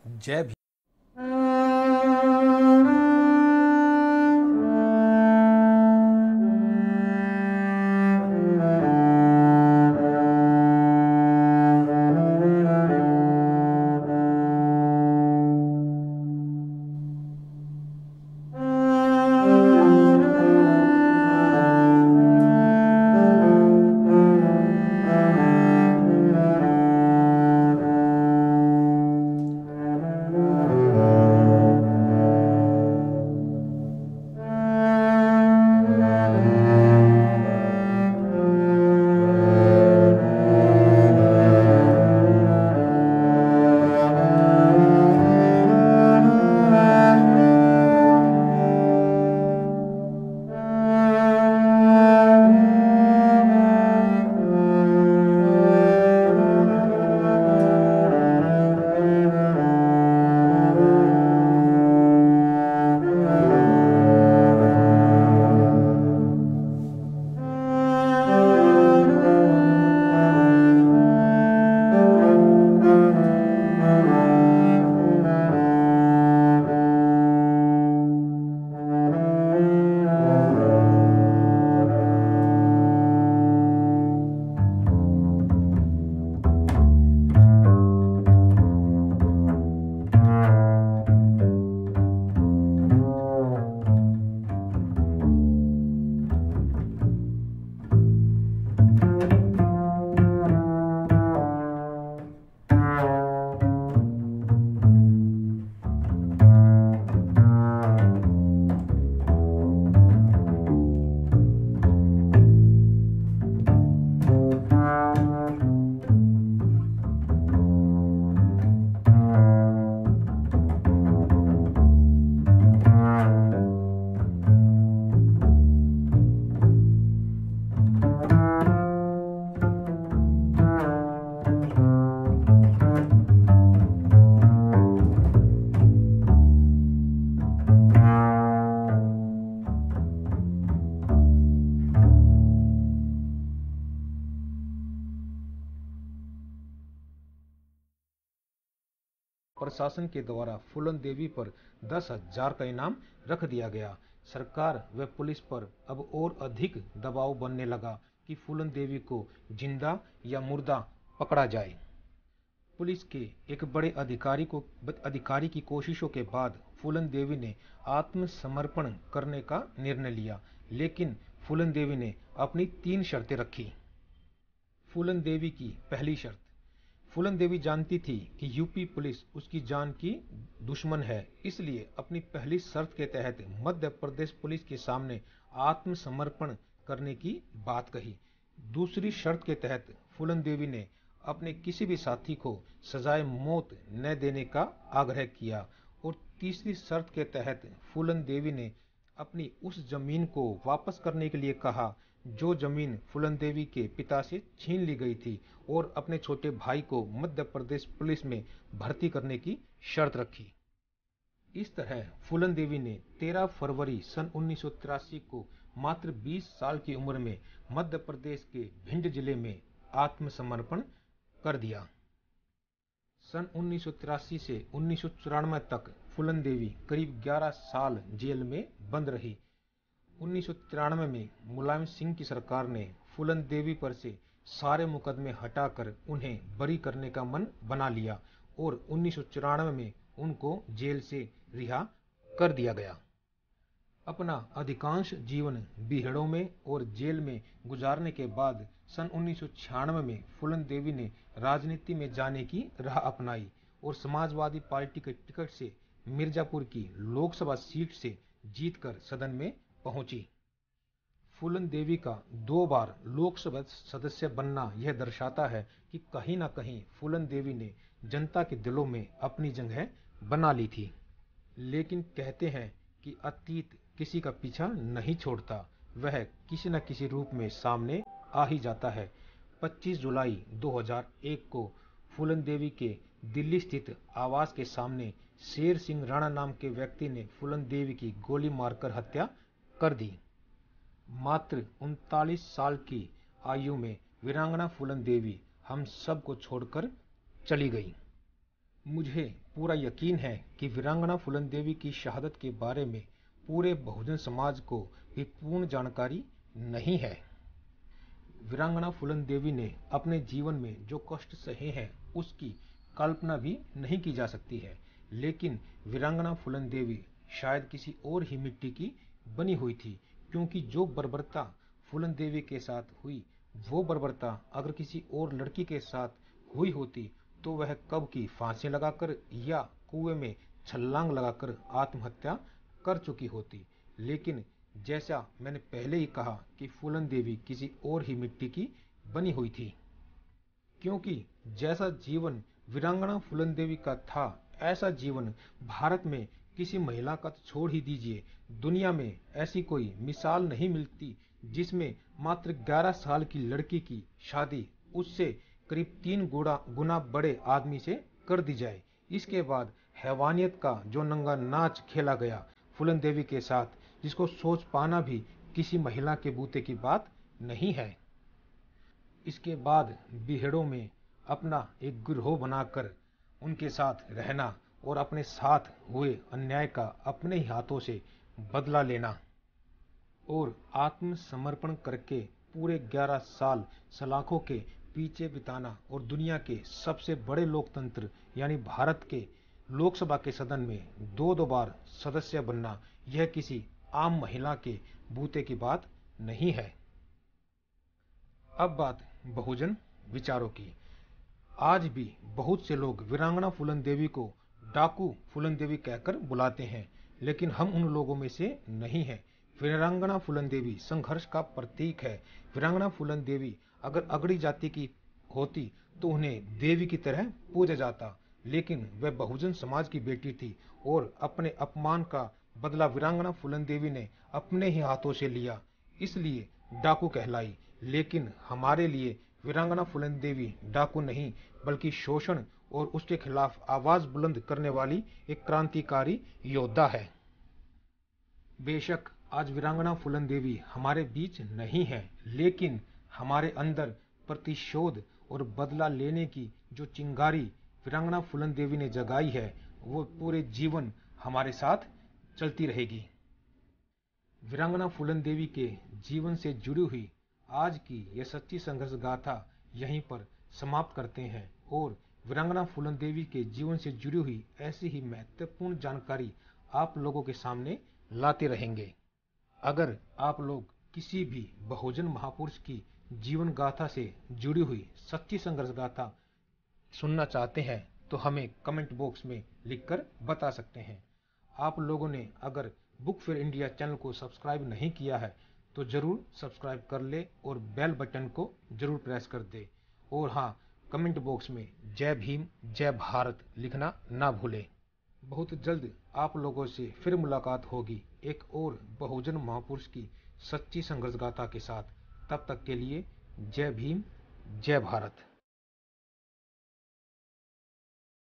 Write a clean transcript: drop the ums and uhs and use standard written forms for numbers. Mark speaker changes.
Speaker 1: जय भीम। प्रशासन के द्वारा फूलन देवी पर 10,000 का इनाम रख दिया गया। सरकार व पुलिस पर अब और अधिक दबाव बनने लगा कि फूलन देवी को जिंदा या मुर्दा पकड़ा जाए। पुलिस के एक बड़े अधिकारी की कोशिशों के बाद फूलन देवी ने आत्मसमर्पण करने का निर्णय लिया, लेकिन फूलन देवी ने अपनी 3 शर्तें रखी। फूलन देवी की पहली शर्त। फूलन देवी जानती थी कि यूपी पुलिस उसकी जान की दुश्मन है, इसलिए अपनी पहली शर्त के तहत मध्य प्रदेश पुलिस के सामने आत्मसमर्पण करने की बात कही। दूसरी शर्त के तहत फूलन देवी ने अपने किसी भी साथी को सजाए मौत न देने का आग्रह किया और तीसरी शर्त के तहत फूलन देवी ने अपनी उस जमीन को वापस करने के लिए कहा जो जमीन फूलन देवी के पिता से छीन ली गई थी और अपने छोटे भाई को मध्य प्रदेश पुलिस में भर्ती करने की शर्त रखी। इस तरह फूलन देवी ने 13 फरवरी सन 1983 को मात्र 20 साल की उम्र में मध्य प्रदेश के भिंड जिले में आत्मसमर्पण कर दिया। सन 1983 से 1994 तक फूलन देवी करीब 11 साल जेल में बंद रही। 1993 में मुलायम सिंह की सरकार ने फूलन देवी पर से सारे मुकदमे हटाकर उन्हें बरी करने का मन बना लिया और 1994 में उनको जेल से रिहा कर दिया गया। अपना अधिकांश जीवन बीहड़ों में और जेल में गुजारने के बाद सन 1996 में फूलन देवी ने राजनीति में जाने की राह अपनाई और समाजवादी पार्टी के टिकट से मिर्जापुर की लोकसभा सीट से जीतकर सदन में पहुंची। फूलन देवी का 2 बार लोकसभा सदस्य बनना यह दर्शाता है कि कहीं न कहीं फूलन देवी ने जनता के दिलों में अपनी जगह बना ली थी। लेकिन कहते हैं कि अतीत किसी का पीछा नहीं छोड़ता, वह किसी न किसी रूप में सामने आ ही जाता है। 25 जुलाई 2001 को फूलन देवी के दिल्ली स्थित आवास के सामने शेर सिंह राणा नाम के व्यक्ति ने फूलन देवी की गोली मारकर हत्या कर दी। मात्र 39 साल की आयु में वीरांगना फूलन देवी हम सब को छोड़कर चली गई। मुझे पूरा यकीन है कि वीरांगना फूलन देवी की शहादत के बारे में पूरे बहुजन समाज को भी पूर्ण जानकारी नहीं है। वीरांगना फूलन देवी ने अपने जीवन में जो कष्ट सहे हैं उसकी कल्पना भी नहीं की जा सकती है, लेकिन वीरांगना फूलन देवी शायद किसी और ही मिट्टी की बनी हुई थी, क्योंकि जो बर्बरता फूलन देवी के साथ हुई वो बर्बरता अगर किसी और लड़की के साथ हुई होती तो वह कब की फांसी लगाकर या कुएं में छलांग लगाकर आत्महत्या कर चुकी होती। लेकिन जैसा मैंने पहले ही कहा कि फूलन देवी किसी और ही मिट्टी की बनी हुई थी, क्योंकि जैसा जीवन वीरांगना फूलन देवी का था ऐसा जीवन भारत में किसी महिला का तो छोड़ ही दीजिए, दुनिया में ऐसी कोई मिसाल नहीं मिलती जिसमें मात्र 11 साल की लड़की की शादी उससे करीब 3 गुना बड़े आदमी से कर दी जाए। इसके बाद हैवानियत का जो नंगा नाच खेला गया फूलन देवी के साथ, जिसको सोच पाना भी किसी महिला के बूते की बात नहीं है। इसके बाद बिहेड़ों में अपना एक गिरोह बनाकर उनके साथ रहना और अपने साथ हुए अन्याय का अपने ही हाथों से बदला लेना और आत्मसमर्पण करके पूरे 11 साल सलाखों के पीछे बिताना और दुनिया के सबसे बड़े लोकतंत्र यानी भारत के लोकसभा के सदन में दो बार सदस्य बनना, यह किसी आम महिला के बूते की बात नहीं है। अब बात बहुजन विचारों की। आज भी बहुत से लोग वीरांगना फूलन देवी को डाकू फूलन देवी कहकर बुलाते हैं, लेकिन हम उन लोगों में से नहीं हैं। वीरांगना फूलन देवी संघर्ष का प्रतीक है। वीरांगना फूलन देवी अगर अगड़ी जाति की होती तो उन्हें देवी की तरह पूजा जाता, लेकिन वह बहुजन समाज की बेटी थी और अपने अपमान का बदला वीरांगना फूलन देवी ने अपने ही हाथों से लिया, इसलिए डाकू कहलाई। लेकिन हमारे लिए वीरांगना फूलन देवी डाकू नहीं बल्कि शोषण और उसके खिलाफ आवाज बुलंद करने वाली एक क्रांतिकारी योद्धा है। बेशक आज वीरांगना फूलन देवी हमारे बीच नहीं है, लेकिन हमारे अंदर प्रतिशोध और बदला लेने की जो चिंगारी वीरांगना फूलन देवी ने जगाई है वो पूरे जीवन हमारे साथ चलती रहेगी। वीरांगना फूलन देवी के जीवन से जुड़ी हुई आज की यह सच्ची संघर्ष गाथा यहीं पर समाप्त करते हैं और वीरांगना फूलन देवी के जीवन से जुड़ी हुई ऐसी ही महत्वपूर्ण जानकारी आप लोगों के सामने लाते रहेंगे। अगर आप लोग किसी भी बहुजन महापुरुष की जीवन गाथा से जुड़ी हुई सच्ची संघर्ष गाथा सुनना चाहते हैं तो हमें कमेंट बॉक्स में लिखकर बता सकते हैं। आप लोगों ने अगर बुक फेयर इंडिया चैनल को सब्सक्राइब नहीं किया है तो जरूर सब्सक्राइब कर ले और बेल बटन को जरूर प्रेस कर दे। और हाँ, कमेंट बॉक्स में जय भीम जय भारत लिखना ना भूले। बहुत जल्द आप लोगों से फिर मुलाकात होगी एक और बहुजन महापुरुष की सच्ची संघर्ष गाथा के साथ। तब तक के लिए जय भीम जय भारत।